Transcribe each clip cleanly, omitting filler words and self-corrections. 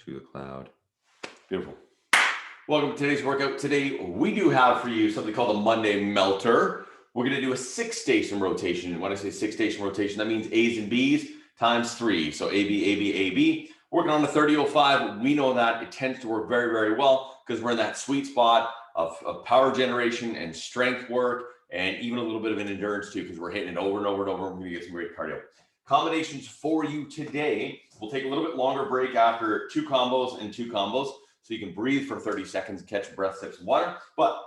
through the cloud. Beautiful. Welcome to today's workout. Today, we do have for you something called a Monday Melter. We're going to do a 6-station rotation. When I say 6-station rotation, that means A's and B's times 3. So A, B, A, B, A, B. Working on the 30-05. We know that it tends to work very, very well because we're in that sweet spot of power generation and strength work, and even a little bit of an endurance too, because we're hitting it over and over and over. We're going to get some great cardio. Combinations for you today. We'll take a little bit longer break after 2 combos and 2 combos, so you can breathe for 30 seconds, catch a breath, sip some water. But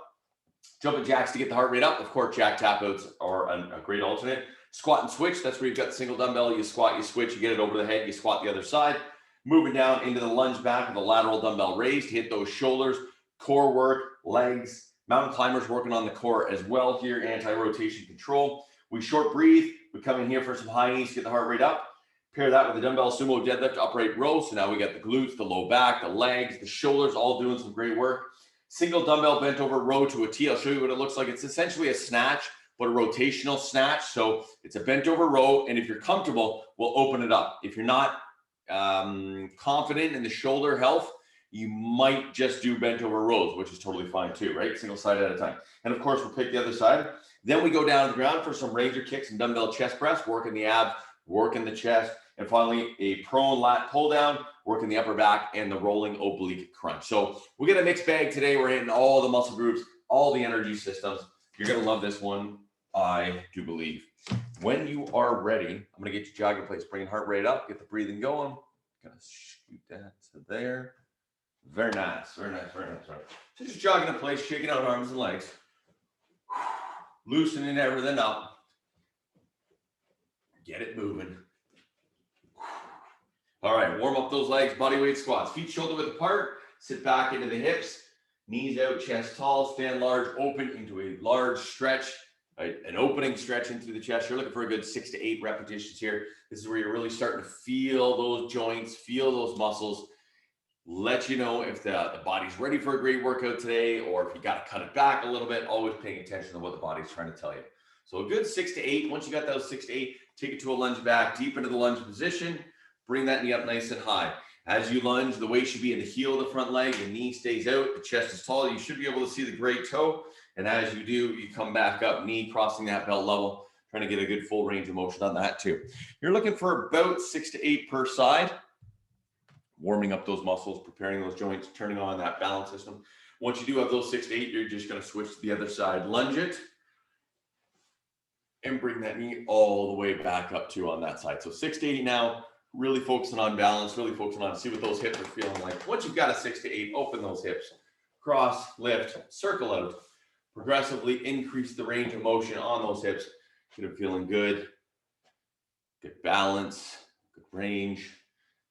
jumping jacks to get the heart rate up. Of course, jack tap outs are a great alternate. Squat and switch. That's where you've got the single dumbbell. You squat, you switch, you get it over the head, you squat the other side. Moving down into the lunge back with a lateral dumbbell raised to hit those shoulders, core work, legs. Mountain climbers working on the core as well here, anti-rotation control. We short breathe. We come in here for some high knees to get the heart rate up. Pair that with the dumbbell sumo deadlift upright row. So now we got the glutes, the low back, the legs, the shoulders, all doing some great work. Single dumbbell bent over row to a T. I'll show you what it looks like. It's essentially a snatch, but a rotational snatch. So it's a bent over row. And if you're comfortable, we'll open it up. If you're not confident in the shoulder health, you might just do bent over rows, which is totally fine too, right? Single side at a time. And of course, we'll pick the other side. Then we go down to the ground for some ranger kicks and dumbbell chest press, working the abs, working the chest. And finally, a prone lat pull down, working the upper back and the rolling oblique crunch. So we get a mixed bag today. We're hitting all the muscle groups, all the energy systems. You're going to love this one, I do believe. When you are ready, I'm going to get you jogging place, bringing heart rate up, get the breathing going. Going to shoot that to there. Very nice, very nice, very nice. Right. So just jogging in place, shaking out arms and legs. Loosening everything up. Get it moving. All right, warm up those legs, body weight squats. Feet shoulder width apart, sit back into the hips, knees out, chest tall, stand large, open into a large stretch, right? An opening stretch into the chest. You're looking for a good 6 to 8 repetitions here. This is where you're really starting to feel those joints, feel those muscles. Let you know if the body's ready for a great workout today, or if you got to cut it back a little bit, always paying attention to what the body's trying to tell you. So a good 6 to 8. Once you got those 6 to 8, take it to a lunge back, deep into the lunge position. Bring that knee up nice and high. As you lunge, the weight should be in the heel of the front leg. The knee stays out. The chest is tall. You should be able to see the great toe. And as you do, you come back up, knee crossing that belt level, trying to get a good full range of motion on that too. You're looking for about 6 to 8 per side. Warming up those muscles, preparing those joints, turning on that balance system. Once you do have those 6 to 8, you're just going to switch to the other side. Lunge it. And bring that knee all the way back up to on that side. So 6 to 8 now. Really focusing on balance, really focusing on see what those hips are feeling like. Once you've got a 6 to 8, open those hips. Cross, lift, circle out. Progressively increase the range of motion on those hips. Get them feeling good. Good balance, good range.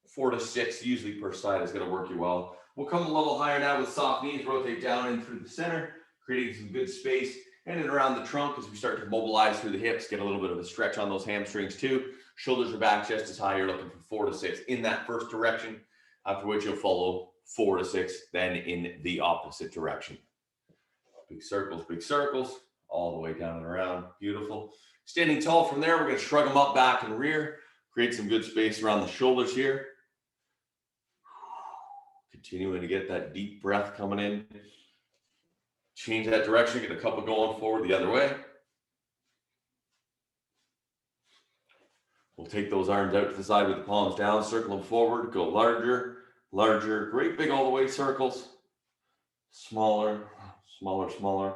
4 to 6 usually per side is going to work you well. We'll come a level higher now with soft knees. Rotate down in through the center, creating some good space. And then around the trunk as we start to mobilize through the hips, get a little bit of a stretch on those hamstrings too. Shoulders are back, chest is high. You're looking for 4 to 6 in that first direction, after which you'll follow 4 to 6, then in the opposite direction. Big circles, all the way down and around. Beautiful. Standing tall from there, we're going to shrug them up, back and rear. Create some good space around the shoulders here. Continuing to get that deep breath coming in. Change that direction, get a couple going forward the other way. We'll take those arms out to the side with the palms down, circle them forward, go larger, larger, great big all the way circles. Smaller, smaller, smaller,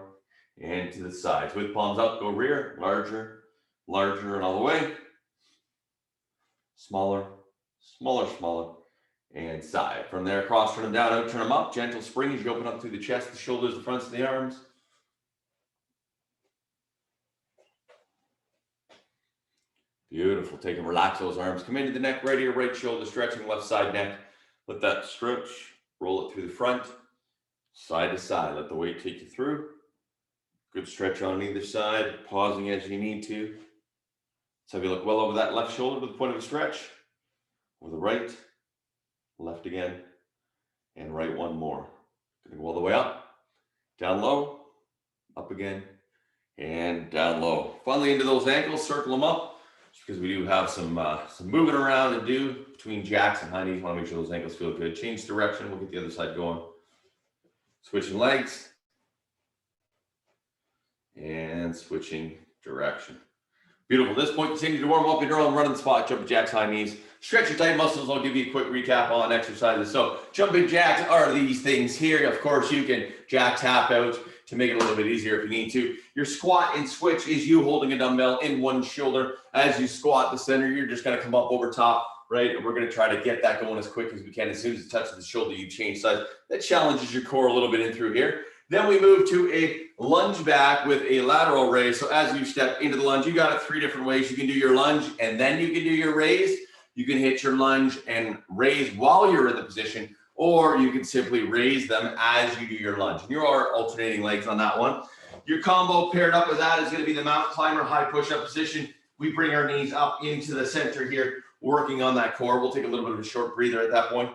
and to the sides. With palms up, go rear, larger, larger, and all the way. Smaller, smaller, smaller, and side. From there, cross, turn them down, out, turn them up. Gentle spring as you open up through the chest, the shoulders, the fronts of the arms. Beautiful. Take and relax those arms. Come into the neck, right ear, right shoulder, stretching left side neck. Let that stretch. Roll it through the front, side to side. Let the weight take you through. Good stretch on either side, pausing as you need to. Let's have you look well over that left shoulder with the point of a stretch. Over the right, left again, and right one more. Gonna go all the way up, down low, up again, and down low. Finally into those ankles, circle them up. because we do have some moving around to do between jacks and high knees. Want to make sure those ankles feel good. Change direction. We'll get the other side going. Switching legs. And switching direction. Beautiful. At this point, continue to warm up your own running spot. Jumping jacks, high knees. Stretch your tight muscles. I'll give you a quick recap on exercises. So jumping jacks are these things here. Of course, you can jack tap out to make it a little bit easier if you need to. Your squat and switch is you holding a dumbbell in one shoulder. As you squat the center, you're just going to come up over top, right? And we're going to try to get that going as quick as we can. As soon as it touches the shoulder, you change sides. That challenges your core a little bit in through here. Then we move to a lunge back with a lateral raise. So as you step into the lunge, you got it 3 different ways. You can do your lunge and then you can do your raise. You can hit your lunge and raise while you're in the position, or you can simply raise them as you do your lunge. You are alternating legs on that one. Your combo paired up with that is going to be the mountain climber high push-up position. We bring our knees up into the center here, working on that core. We'll take a little bit of a short breather at that point.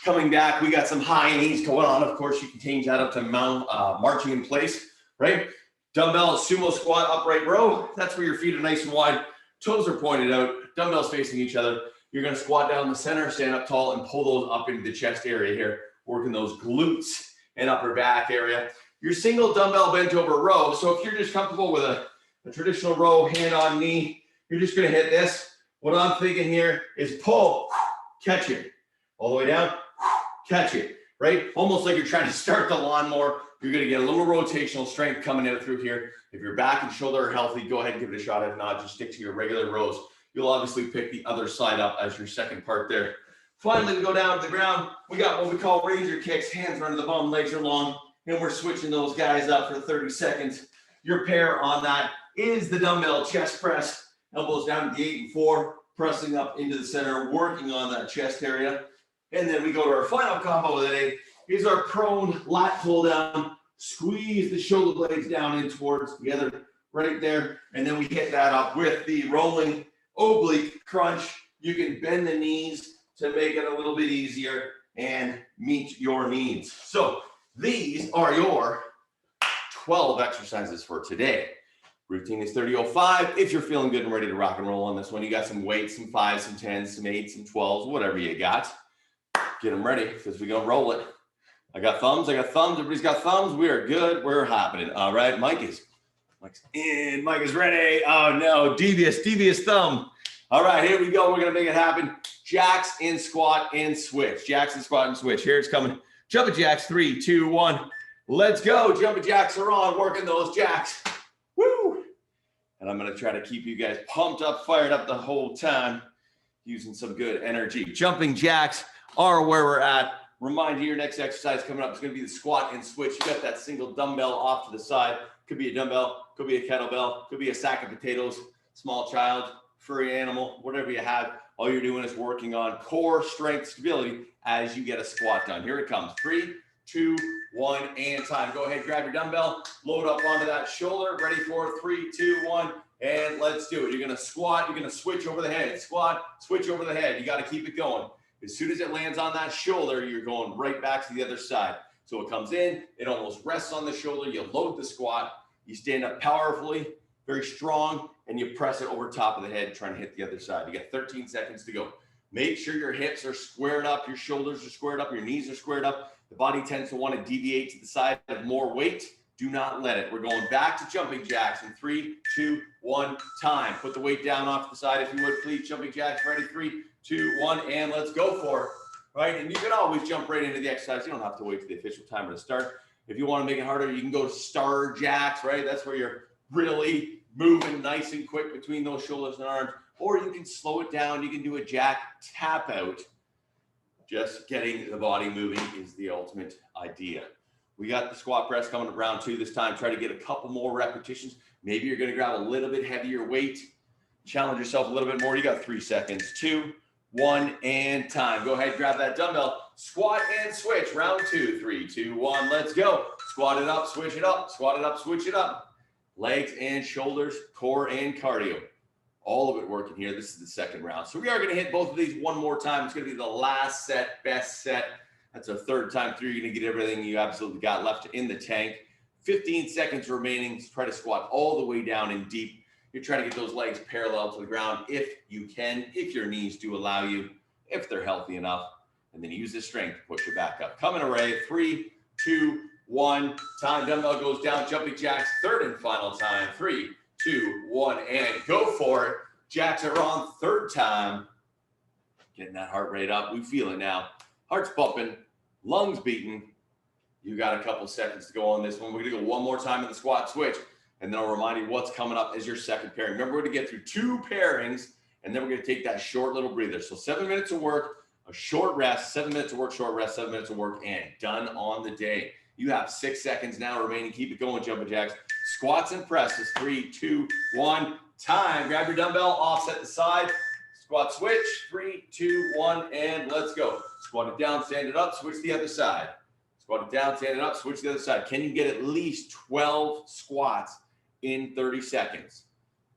Coming back, we got some high knees going on. Of course, you can change that up to marching in place, right? Dumbbell, sumo squat, upright row. That's where your feet are nice and wide. Toes are pointed out, dumbbells facing each other. You're going to squat down the center, stand up tall, and pull those up into the chest area here, working those glutes and upper back area. Your single dumbbell bent over row. So if you're just comfortable with a traditional row, hand on knee, you're just going to hit this. What I'm thinking here is pull, catch it, all the way down, catch it, right? Almost like you're trying to start the lawnmower. You're going to get a little rotational strength coming in through here. If your back and shoulder are healthy, go ahead and give it a shot. If not, just stick to your regular rows. You'll obviously pick the other side up as your second part there. Finally, we go down to the ground. We got what we call ranger kicks. Hands are under the bum, legs are long, and we're switching those guys up for 30 seconds. Your pair on that is the dumbbell chest press. Elbows down to the 8 and 4, pressing up into the center, working on that chest area. And then we go to our final combo of the day. Is our prone lat pull down. Squeeze the shoulder blades down in towards together right there. And then we hit that up with the rolling oblique crunch. You can bend the knees to make it a little bit easier and meet your needs. So these are your 12 exercises for today. Routine is 30:05. If you're feeling good and ready to rock and roll on this one, you got some weights, some 5s, some 10s, some 8s, some 12s, whatever you got. Get them ready because we're going to roll it. I got thumbs. Everybody's got thumbs. We are good. We're happening. All right. Mike's in. Mike is ready. Oh, no. Devious thumb. All right. Here we go. We're going to make it happen. Jacks and squat and switch. Jacks and squat and switch. Here it's coming. Jumping jacks. 3, 2, 1. Let's go. Jumping jacks are on. Working those jacks. Woo. And I'm going to try to keep you guys pumped up, fired up the whole time, using some good energy. Jumping jacks are where we're at. Remind you, your next exercise coming up is going to be the squat and switch. You got that single dumbbell off to the side. Could be a dumbbell, could be a kettlebell, could be a sack of potatoes, small child, furry animal, whatever you have. All you're doing is working on core strength, stability as you get a squat done. Here it comes. 3, 2, 1, and time. Go ahead, grab your dumbbell, load up onto that shoulder. Ready for 3, 2, 1, and let's do it. You're going to squat. You're going to switch over the head. Squat, switch over the head. You got to keep it going. As soon as it lands on that shoulder, you're going right back to the other side. So it comes in, it almost rests on the shoulder. You load the squat, you stand up powerfully, very strong, and you press it over top of the head, trying to hit the other side. You got 13 seconds to go. Make sure your hips are squared up, your shoulders are squared up, your knees are squared up. The body tends to want to deviate to the side of more weight. Do not let it. We're going back to jumping jacks in 3, 2, 1, time. Put the weight down off to the side if you would, please. Jumping jacks, ready, 3, 2, 1, and let's go for it, right? And you can always jump right into the exercise. You don't have to wait for the official timer to start. If you want to make it harder, you can go to star jacks, right? That's where you're really moving nice and quick between those shoulders and arms. Or you can slow it down. You can do a jack tap out. Just getting the body moving is the ultimate idea. We got the squat press coming to round 2 this time. Try to get a couple more repetitions. Maybe you're going to grab a little bit heavier weight. Challenge yourself a little bit more. You got 3 seconds. 2, 1, and time. Go ahead, grab that dumbbell. Squat and switch. Round 2. 3, 2, 1. Let's go. Squat it up, switch it up. Squat it up, switch it up. Legs and shoulders, core and cardio. All of it working here. This is the second round. So we are going to hit both of these one more time. It's going to be the last set, best set. That's our third time through. You're going to get everything you absolutely got left in the tank. 15 seconds remaining. Try to squat all the way down and deep. You're trying to get those legs parallel to the ground if you can, if your knees do allow you, if they're healthy enough. And then use the strength to push it back up. Come in array, 3, 2, 1. Time, dumbbell goes down, jumping jacks, third and final time. 3, 2, 1, and go for it. Jacks are on, third time. Getting that heart rate up. We feel it now. Heart's bumping, lungs beating. You got a couple seconds to go on this one. We're going to go one more time in the squat switch, and then I'll remind you what's coming up as your second pairing. Remember, we're going to get through 2 pairings, and then we're going to take that short little breather. So 7 minutes of work, a short rest, 7 minutes of work, short rest, 7 minutes of work, and done on the day. You have 6 seconds now remaining. Keep it going, jumping jacks. Squats and presses, 3, 2, 1, time. Grab your dumbbell, offset the side. Squat switch, 3, 2, 1, and let's go. Squat it down, stand it up, switch the other side. Squat it down, stand it up, switch the other side. Can you get at least 12 squats in 30 seconds?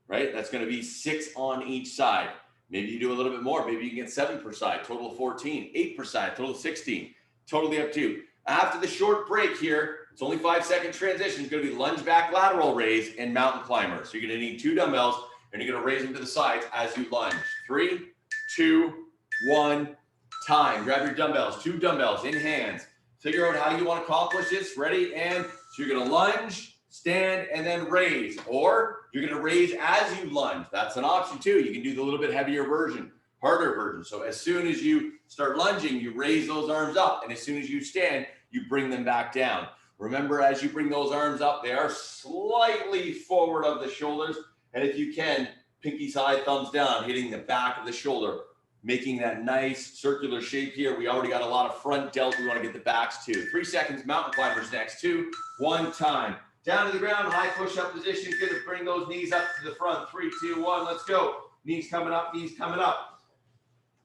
Right? That's going to be 6 on each side. Maybe you do a little bit more. Maybe you can get 7 per side, total of 14, 8 per side, total of 16. Totally up to you. After the short break here, it's only 5-second transition. It's going to be lunge back lateral raise and mountain climber. So you're going to need 2 dumbbells, and you're going to raise them to the sides as you lunge. 3, 2, 1, time. Grab your dumbbells, 2 dumbbells in hands. Figure out how you want to accomplish this. Ready? And so you're going to lunge, stand, and then raise. Or you're going to raise as you lunge. That's an option too. You can do the little bit heavier version, harder version. So as soon as you start lunging, you raise those arms up. And as soon as you stand, you bring them back down. Remember, as you bring those arms up, they are slightly forward of the shoulders. And if you can, pinkies high, thumbs down, hitting the back of the shoulder, making that nice circular shape here. We already got a lot of front delt. We want to get the backs too. 3 seconds, mountain climbers next. 2, 1, time. Down to the ground, high push-up position. Good to bring those knees up to the front. 3, 2, 1, let's go. Knees coming up, knees coming up.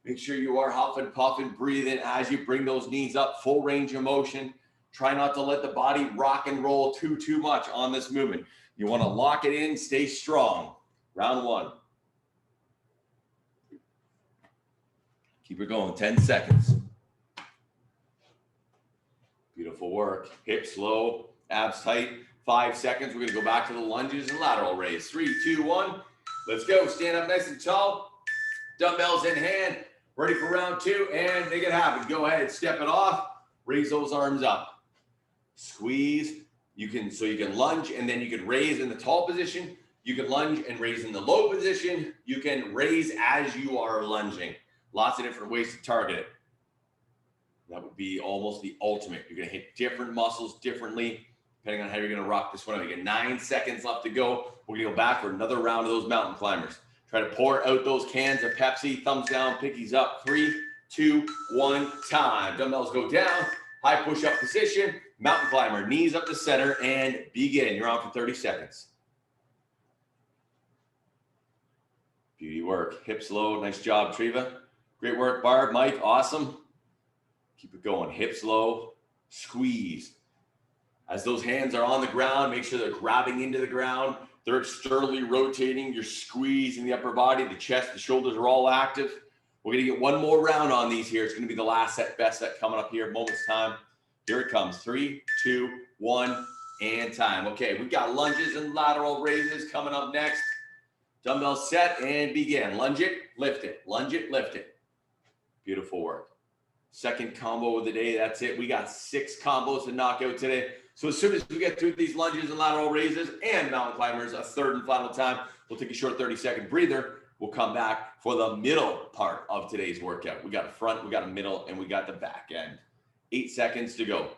Make sure you are huffing, puffing, breathing as you bring those knees up, full range of motion. Try not to let the body rock and roll too much on this movement. You want to lock it in, stay strong. Round 1. Keep it going, 10 seconds. Beautiful work. Hips low, abs tight. 5 seconds. We're going to go back to the lunges and lateral raise. 3, 2, 1. Let's go. Stand up nice and tall. Dumbbells in hand. Ready for round 2, and make it happen. Go ahead, step it off. Raise those arms up. Squeeze. You can lunge, and then you can raise in the tall position. You can lunge and raise in the low position. You can raise as you are lunging. Lots of different ways to target it. That would be almost the ultimate. You're going to hit different muscles differently, depending on how you're going to rock this one out. You get 9 seconds left to go. We're going to go back for another round of those mountain climbers. Try to pour out those cans of Pepsi. Thumbs down, pinkies up. 3, 2, 1, time. Dumbbells go down. High push-up position. Mountain climber. Knees up to center and begin. You're on for 30 seconds. Beauty work. Hips low. Nice job, Treva. Great work, Barb. Mike, awesome. Keep it going. Hips low. Squeeze. As those hands are on the ground, make sure they're grabbing into the ground. They're externally rotating. You're squeezing the upper body, the chest, the shoulders are all active. We're going to get one more round on these here. It's going to be the last set, best set coming up here. Moments time. Here it comes. 3, 2, 1, and time. Okay, we've got lunges and lateral raises coming up next. Dumbbells set and begin. Lunge it, lift it. Lunge it, lift it. Beautiful work. Second combo of the day. That's it. We got 6 combos to knock out today. So as soon as we get through these lunges and lateral raises and mountain climbers, a third and final time, we'll take a short 30-second breather. We'll come back for the middle part of today's workout. We got a front, we got a middle, and we got the back end. 8 seconds to go.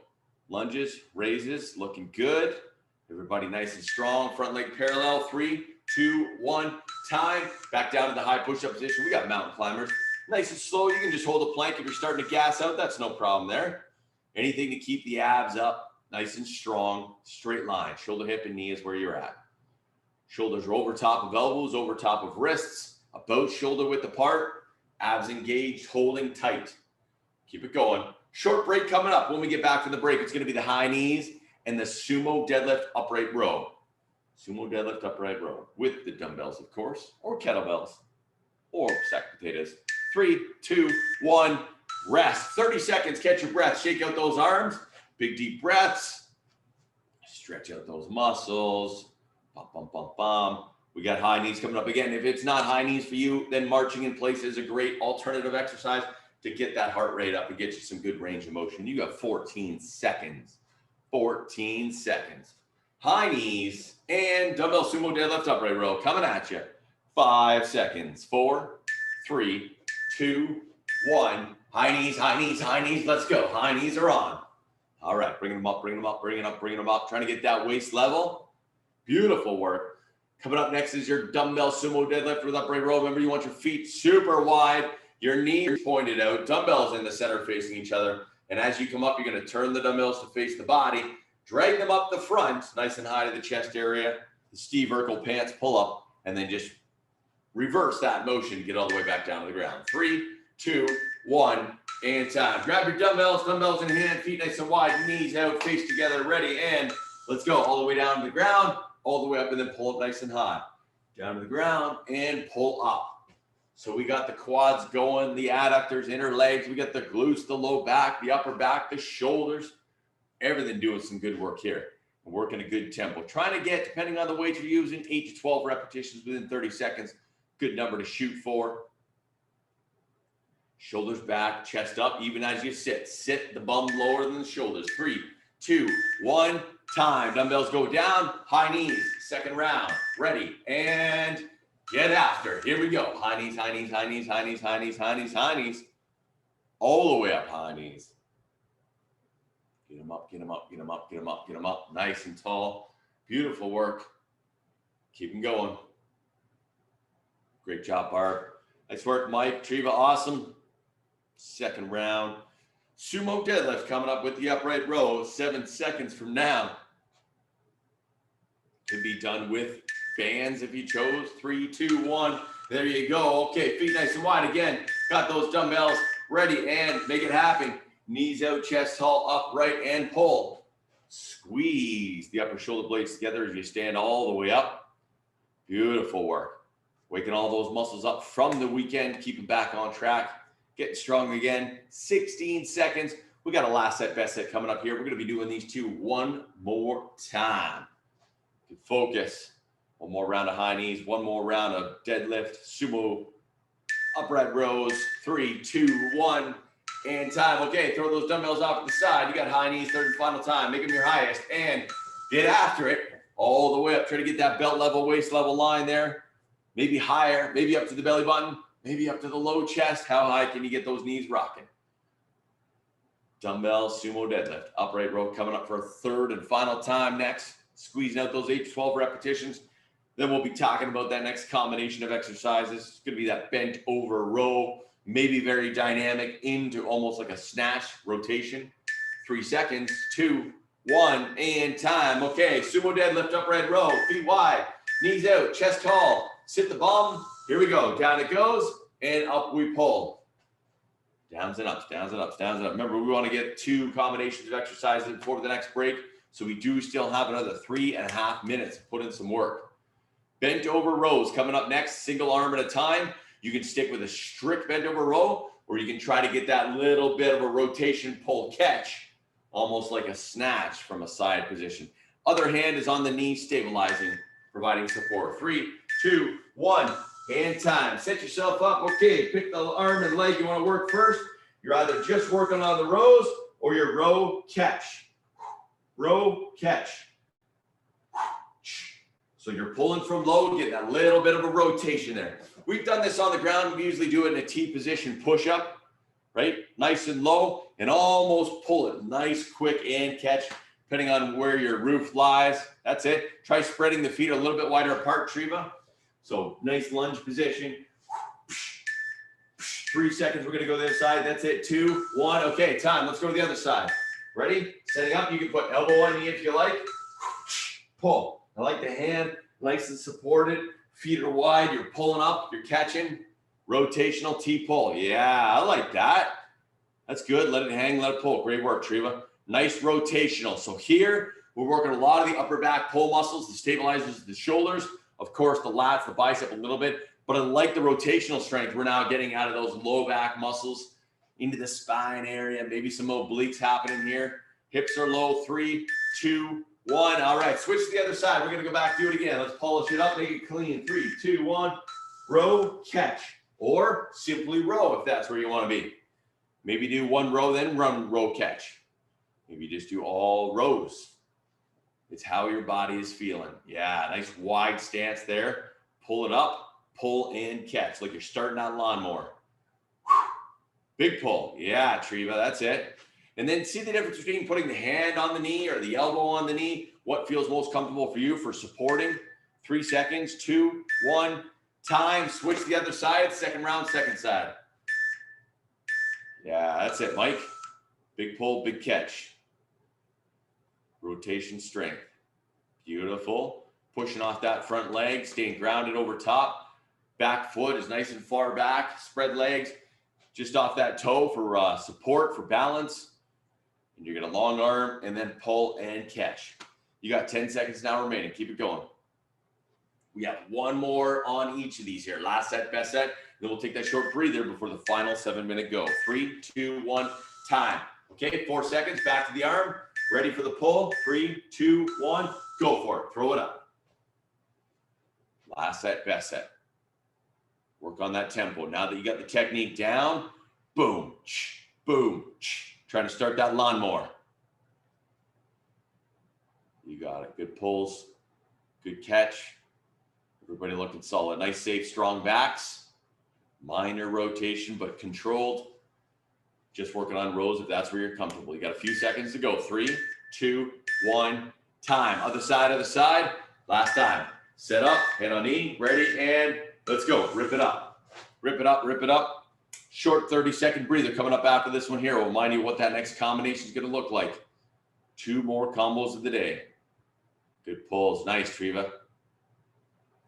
Lunges, raises, looking good. Everybody nice and strong. Front leg parallel. 3, 2, 1, time. Back down to the high push-up position. We got mountain climbers. Nice and slow. You can just hold the plank. If you're starting to gas out, that's no problem there. Anything to keep the abs up. Nice and strong, straight line. Shoulder, hip, and knee is where you're at. Shoulders are over top of elbows, over top of wrists, about shoulder width apart, abs engaged, holding tight. Keep it going. Short break coming up. When we get back from the break, it's going to be the high knees and the sumo deadlift upright row. Sumo deadlift upright row with the dumbbells, of course, or kettlebells, or sack potatoes. 3, 2, 1, rest. 30 seconds, catch your breath. Shake out those arms. Big deep breaths. Stretch out those muscles. Bum, bum, bum, bum. We got high knees coming up. Again, if it's not high knees for you, then marching in place is a great alternative exercise to get that heart rate up and get you some good range of motion. You got 14 seconds. 14 seconds. High knees and dumbbell sumo deadlift upright row coming at you. 5 seconds. 4, 3, 2, 1. High knees, high knees, high knees. Let's go. High knees are on. All right, bringing them up, bringing them up, bringing them up, bringing them up. Trying to get that waist level. Beautiful work. Coming up next is your dumbbell sumo deadlift with upright row. Remember, you want your feet super wide, your knees pointed out, dumbbells in the center facing each other. And as you come up, you're going to turn the dumbbells to face the body, drag them up the front, nice and high to the chest area, the Steve Urkel pants pull up, and then just reverse that motion, get all the way back down to the ground. 3, 2, 1, and time. Grab your dumbbells, dumbbells in hand, feet nice and wide, knees out, face together, ready, and let's go all the way down to the ground, all the way up, and then pull up nice and high. Down to the ground and pull up. So we got the quads going, the adductors, inner legs, we got the glutes, the low back, the upper back, the shoulders, everything doing some good work here. We're working a good tempo. Trying to get, depending on the weight you're using, 8 to 12 repetitions within 30 seconds. Good number to shoot for. Shoulders back, chest up, even as you sit. Sit the bum lower than the shoulders. 3, 2, 1, time. Dumbbells go down, high knees. Second round, ready, and get after. Here we go. High knees, high knees, high knees, high knees, high knees, high knees, high knees. All the way up, high knees. Get them up, get them up, get them up, get them up, get them up. Nice and tall. Beautiful work. Keep them going. Great job, Barb. Nice work, Mike. Triva, awesome. Second round. Sumo deadlift coming up with the upright row 7 seconds from now. Could be done with bands if you chose. 3, 2, 1. There you go. Okay, feet nice and wide again. Got those dumbbells ready and make it happen. Knees out, chest tall, upright, and pull. Squeeze the upper shoulder blades together as you stand all the way up. Beautiful work. Waking all those muscles up from the weekend. Keep them back on track. Getting strong again. 16 seconds. We got a last set, best set coming up here. We're going to be doing these two one more time. Focus. One more round of high knees. One more round of deadlift, sumo, upright rows. 3, 2, 1, and time. Okay, throw those dumbbells off to the side. You got high knees, third and final time. Make them your highest, and get after it all the way up. Try to get that belt level, waist level line there. Maybe higher, maybe up to the belly button, maybe up to the low chest. How high can you get those knees rocking? Dumbbell sumo deadlift, upright row coming up for a third and final time next. Squeezing out those 8 to 12 repetitions. Then we'll be talking about that next combination of exercises. It's going to be that bent over row, maybe very dynamic into almost like a snatch rotation. 3 seconds, 2, 1, and time. Okay, sumo deadlift, upright row, feet wide, knees out, chest tall. Sit the bum. Here we go. Down it goes, and up we pull. Downs and ups, downs and ups, downs and ups. Remember, we want to get 2 combinations of exercises before the next break. So we do still have another 3.5 minutes to put in some work. Bent over rows coming up next, single arm at a time. You can stick with a strict bent over row, or you can try to get that little bit of a rotation pull catch, almost like a snatch from a side position. Other hand is on the knee, stabilizing, providing support. 3, 2, 1, and time. Set yourself up. Okay, pick the arm and leg you want to work first. You're either just working on the rows or your row catch. Row catch. So you're pulling from low, getting a little bit of a rotation there. We've done this on the ground. We usually do it in a T position push-up, right? Nice and low, and almost pull it. Nice, quick, and catch, depending on where your roof lies. That's it. Try spreading the feet a little bit wider apart, Triva. So nice lunge position. 3 seconds, we're gonna go to the other side. That's it, 2, 1. Okay, time, let's go to the other side. Ready? Setting up, you can put elbow on knee if you like. Pull. I like the hand, nice and supported. Feet are wide, you're pulling up, you're catching. Rotational T pull. Yeah, I like that. That's good. Let it hang, let it pull. Great work, Triva. Nice rotational. So here, we're working a lot of the upper back pull muscles, the stabilizers, the shoulders, of course, the lats, the bicep a little bit. But I like the rotational strength. We're now getting out of those low back muscles into the spine area. Maybe some obliques happening here. Hips are low. 3, 2, 1. All right, switch to the other side. We're going to go back, do it again. Let's polish it up, make it clean. 3, 2, 1. Row, catch. Or simply row if that's where you want to be. Maybe do one row, then run, row, catch. Maybe just do all rows. It's how your body is feeling. Yeah, nice wide stance there. Pull it up, pull and catch, like you're starting that lawnmower. Big pull. Yeah, Treva, that's it. And then see the difference between putting the hand on the knee or the elbow on the knee. What feels most comfortable for you for supporting? 3 seconds, 2, 1, time. Switch to the other side, second round, second side. Yeah, that's it, Mike. Big pull, big catch. Rotation strength. Beautiful. Pushing off that front leg, staying grounded over top. Back foot is nice and far back. Spread legs just off that toe for support, for balance. And you're going to long arm and then pull and catch. You got 10 seconds now remaining. Keep it going. We have one more on each of these here. Last set, best set. Then we'll take that short breather before the final 7-minute go. 3, 2, 1, time. Okay, 4 seconds. Back to the arm. Ready for the pull. 3, 2, 1. Go for it. Throw it up. Last set, best set. Work on that tempo. Now that you got the technique down, boom, boom. Trying to start that lawnmower. You got it. Good pulls. Good catch. Everybody looking solid. Nice, safe, strong backs. Minor rotation, but controlled. Just working on rows if that's where you're comfortable. You got a few seconds to go. 3, 2, 1, time. Other side, other side. Last time. Set up, hand on knee, ready, and let's go. Rip it up. Rip it up, rip it up. Short 30-second breather coming up after this one here. We'll remind you what that next combination is going to look like. 2 more combos of the day. Good pulls. Nice, Treva.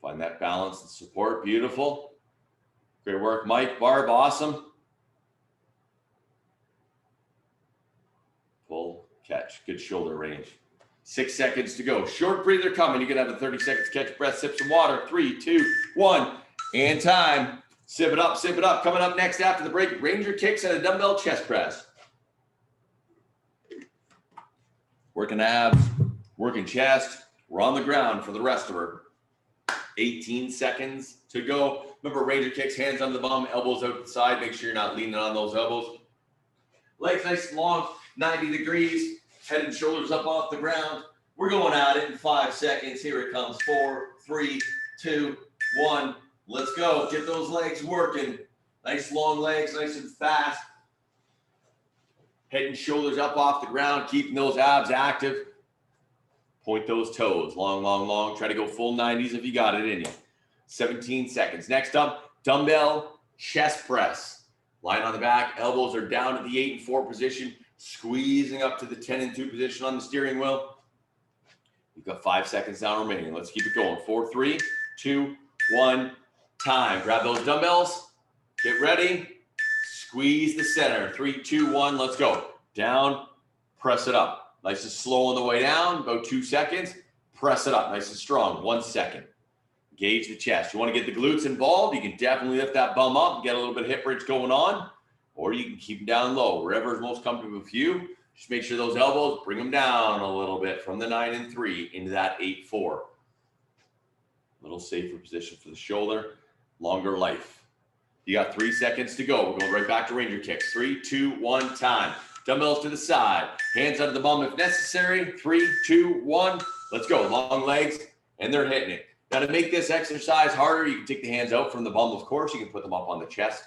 Find that balance and support. Beautiful. Great work, Mike. Barb, awesome. Pull, catch. Good shoulder range. 6 seconds to go. Short breather coming. You can have a 30 seconds catch breath, sip some water. 3, 2, 1, and time. Sip it up, sip it up. Coming up next after the break, Ranger kicks and a dumbbell chest press. Working abs, working chest. We're on the ground for the rest of her. 18 seconds to go. Remember, Ranger kicks, hands on the bum, elbows out to the side. Make sure you're not leaning on those elbows. Legs nice and long, 90 degrees. Head and shoulders up off the ground. We're going at it in 5 seconds. Here it comes. 4, 3, 2, 1. Let's go. Get those legs working. Nice long legs, nice and fast. Head and shoulders up off the ground, keeping those abs active. Point those toes. Long, long, long. Try to go full 90s if you got it in you. 17 seconds. Next up, dumbbell chest press. Lying on the back. Elbows are down at the 8 and 4 position. Squeezing up to the 10 and 2 position on the steering wheel. You've got 5 seconds now remaining. Let's keep it going. 4, 3, 2, 1, time. Grab those dumbbells. Get ready. Squeeze the center. 3, 2, 1. Let's go. Down. Press it up. Nice and slow on the way down. About 2 seconds. Press it up. Nice and strong. 1 second. Engage the chest. You want to get the glutes involved. You can definitely lift that bum up. Get a little bit of hip bridge going on. Or you can keep them down low. Wherever is most comfortable with you. Just make sure those elbows, bring them down a little bit from the 9 and 3 into that 8, 4. A little safer position for the shoulder. Longer life. You got 3 seconds to go. We're going right back to Ranger kicks. 3, 2, 1, time. Dumbbells to the side. Hands under the bum if necessary. 3, 2, 1. Let's go. Long legs, and they're hitting it. Now to make this exercise harder, you can take the hands out from the bum, of course. You can put them up on the chest.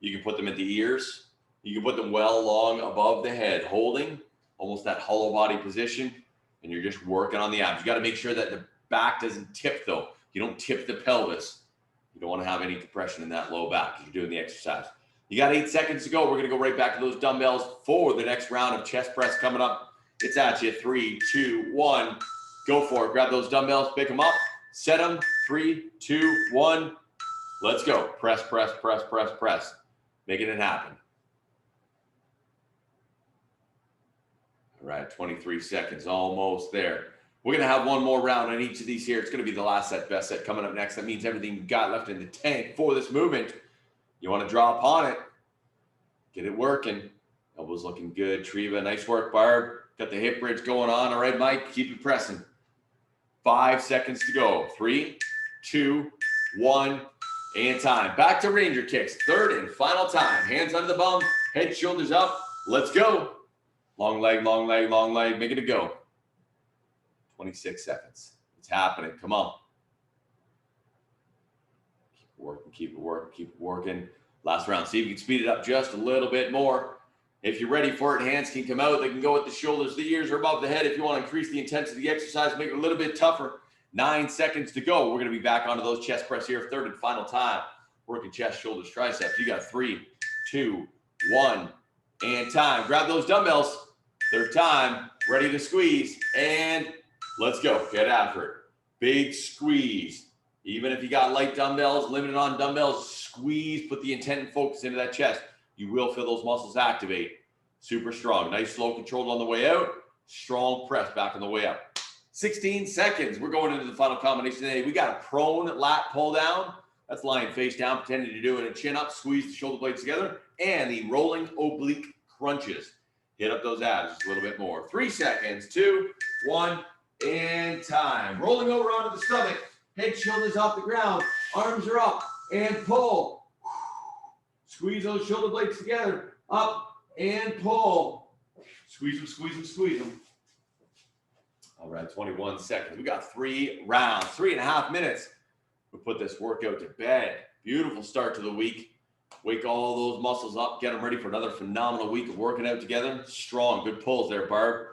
You can put them at the ears. You can put them well long above the head, holding almost that hollow body position, and you're just working on the abs. You got to make sure that the back doesn't tip, though. You don't tip the pelvis. You don't want to have any compression in that low back as you're doing the exercise. You got 8 seconds to go. We're going to go right back to those dumbbells for the next round of chest press coming up. It's at you. 3, 2, 1. Go for it. Grab those dumbbells. Pick them up. Set them. 3, 2, 1. Let's go. Press, press, press, press, press. Making it happen. All right, 23 seconds. Almost there. We're going to have one more round on each of these here. It's going to be the last set, best set coming up next. That means everything you got left in the tank for this movement. You want to draw upon it. Get it working. Elbows looking good. Treva, nice work, Barb. Got the hip bridge going on. All right, Mike, keep it pressing. 5 seconds to go. 3, 2, 1, and time. Back to Ranger kicks. Third and final time. Hands under the bum, head, shoulders up. Let's go. Long leg, long leg, long leg. Make it a go. 26 seconds. It's happening. Come on. Keep it working, keep it working, keep it working. Last round. See if you can speed it up just a little bit more. If you're ready for it, hands can come out. They can go at the shoulders, the ears, or above the head. If you want to increase the intensity of the exercise, make it a little bit tougher. 9 seconds to go. We're going to be back onto those chest press here. Third and final time. Working chest, shoulders, triceps. You got 3, 2, 1, and time. Grab those dumbbells. Third time. Ready to squeeze. And let's go. Get after it. Big squeeze. Even if you got light dumbbells, limited on dumbbells, squeeze. Put the intent and focus into that chest. You will feel those muscles activate. Super strong. Nice, slow, controlled on the way out. Strong press back on the way up. 16 seconds. We're going into the final combination today. We got a prone lat pull down. That's lying face down, pretending to do it. A chin up, squeeze the shoulder blades together. And the rolling oblique crunches. Hit up those abs just a little bit more. 3 seconds. 2, 1, and time. Rolling over onto the stomach. Head, shoulders off the ground. Arms are up. And pull. Squeeze those shoulder blades together. Up and pull. Squeeze them, squeeze them, squeeze them. All right, 21 seconds. We got 3 rounds, 3.5 minutes. We'll put this workout to bed. Beautiful start to the week. Wake all those muscles up. Get them ready for another phenomenal week of working out together. Strong, good pulls there, Barb.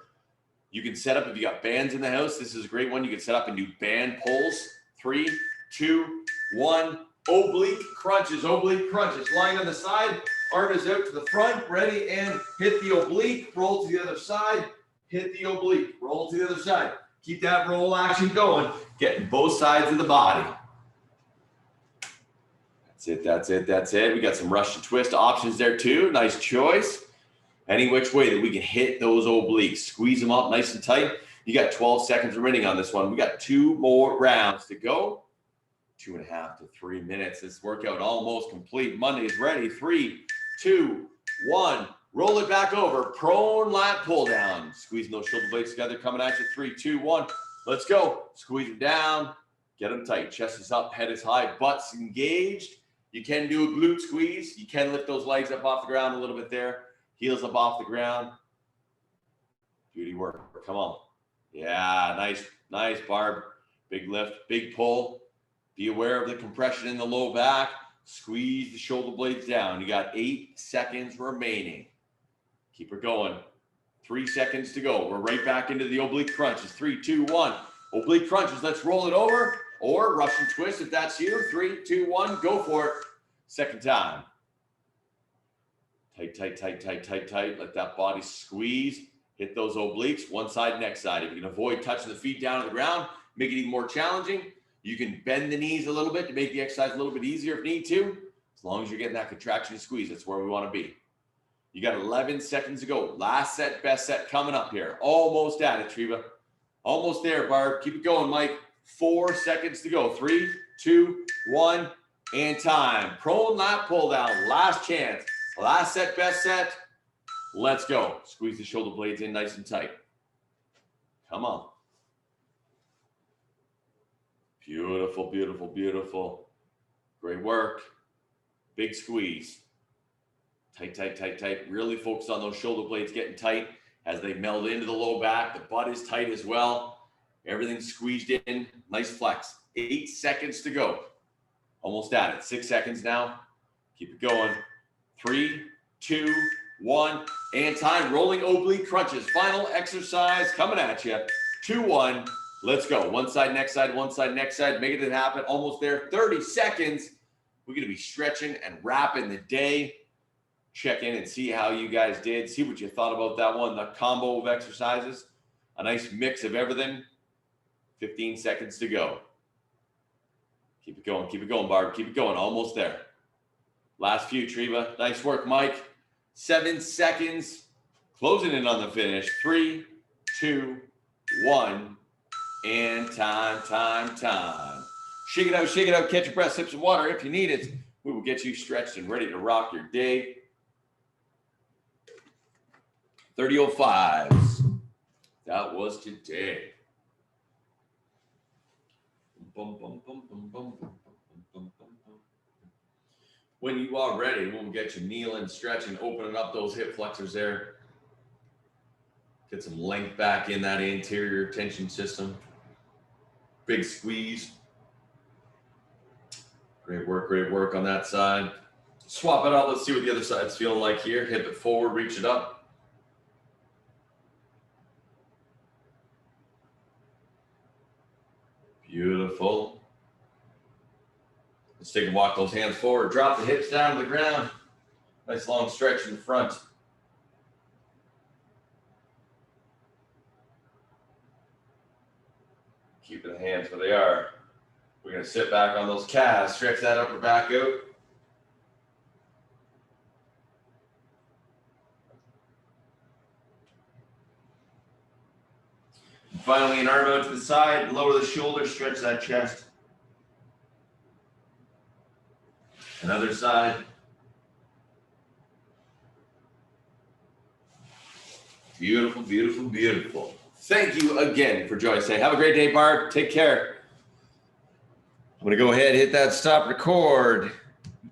You can set up, if you got bands in the house, this is a great one. You can set up and do band pulls. 3, 2, 1. Oblique crunches, oblique crunches. Lying on the side, arm is out to the front, ready, and hit the oblique, roll to the other side, hit the oblique, roll to the other side. Keep that roll action going, getting both sides of the body. That's it, that's it, that's it. We got some Russian twist options there too. Nice choice. Any which way that we can hit those obliques. Squeeze them up nice and tight. You got 12 seconds remaining on this one. We got 2 more rounds to go. 2.5 to 3 minutes. This workout almost complete. Monday is ready. 3, 2, 1. Roll it back over. Prone lat pull down. Squeezing those shoulder blades together. Coming at you. 3, 2, 1. Let's go. Squeeze them down. Get them tight. Chest is up. Head is high. Butt's engaged. You can do a glute squeeze. You can lift those legs up off the ground a little bit there. Heels up off the ground. Beauty work. Come on. Yeah, nice, nice, Barb. Big lift, big pull. Be aware of the compression in the low back. Squeeze the shoulder blades down. You got 8 seconds remaining. Keep her going. 3 seconds to go. We're right back into the oblique crunches. 3, 2, 1. Oblique crunches. Let's roll it over. Or Russian twist if that's you. 3, 2, 1. Go for it. Second time. Tight, tight, tight, tight, tight, tight. Let that body squeeze. Hit those obliques. One side, next side. If you can avoid touching the feet down to the ground, make it even more challenging. You can bend the knees a little bit to make the exercise a little bit easier if need to. As long as you're getting that contraction and squeeze, that's where we want to be. You got 11 seconds to go. Last set, best set coming up here. Almost at it, Treva. Almost there, Barb. Keep it going, Mike. 4 seconds to go. 3, 2, 1, and time. Prone lat pull down. Last chance. Last set, best set. Let's go. Squeeze the shoulder blades in nice and tight. Come on. Beautiful, beautiful, beautiful. Great work. Big squeeze. Tight, tight, tight, tight. Really focus on those shoulder blades getting tight as they meld into the low back. The butt is tight as well. Everything's squeezed in. Nice flex. 8 seconds to go. Almost at it. 6 seconds now. Keep it going. 3, 2, 1, and time. Rolling oblique crunches. Final exercise coming at you. 2, 1. Let's go. One side, next side, one side, next side. Make it happen. Almost there. 30 seconds. We're going to be stretching and wrapping the day. Check in and see how you guys did. See what you thought about that one. The combo of exercises. A nice mix of everything. 15 seconds to go. Keep it going, Barb. Keep it going. Almost there. Last few, Treva. Nice work, Mike. 7 seconds. Closing in on the finish. 3, 2, 1. And time. Shake it out, catch your breath, sip some water if you need it. We will get you stretched and ready to rock your day. 30.05s. That was today. When you are ready, we'll get you kneeling, stretching, opening up those hip flexors there. Get some length back in that anterior tension system. Big squeeze. Great work on that side. Swap it out. Let's see what the other side's feeling like here. Hip it forward, reach it up. Beautiful. Let's take a walk those hands forward. Drop the hips down to the ground. Nice long stretch in the front. Keeping the hands where they are. We're going to sit back on those calves. Stretch that upper back out. And finally, an arm out to the side. Lower the shoulders. Stretch that chest. Another side. Beautiful, beautiful, beautiful. Thank you again for joining us today. Have a great day, Barb. Take care. I'm going to go ahead and hit that stop record.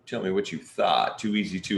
Tell me what you thought. Too easy, too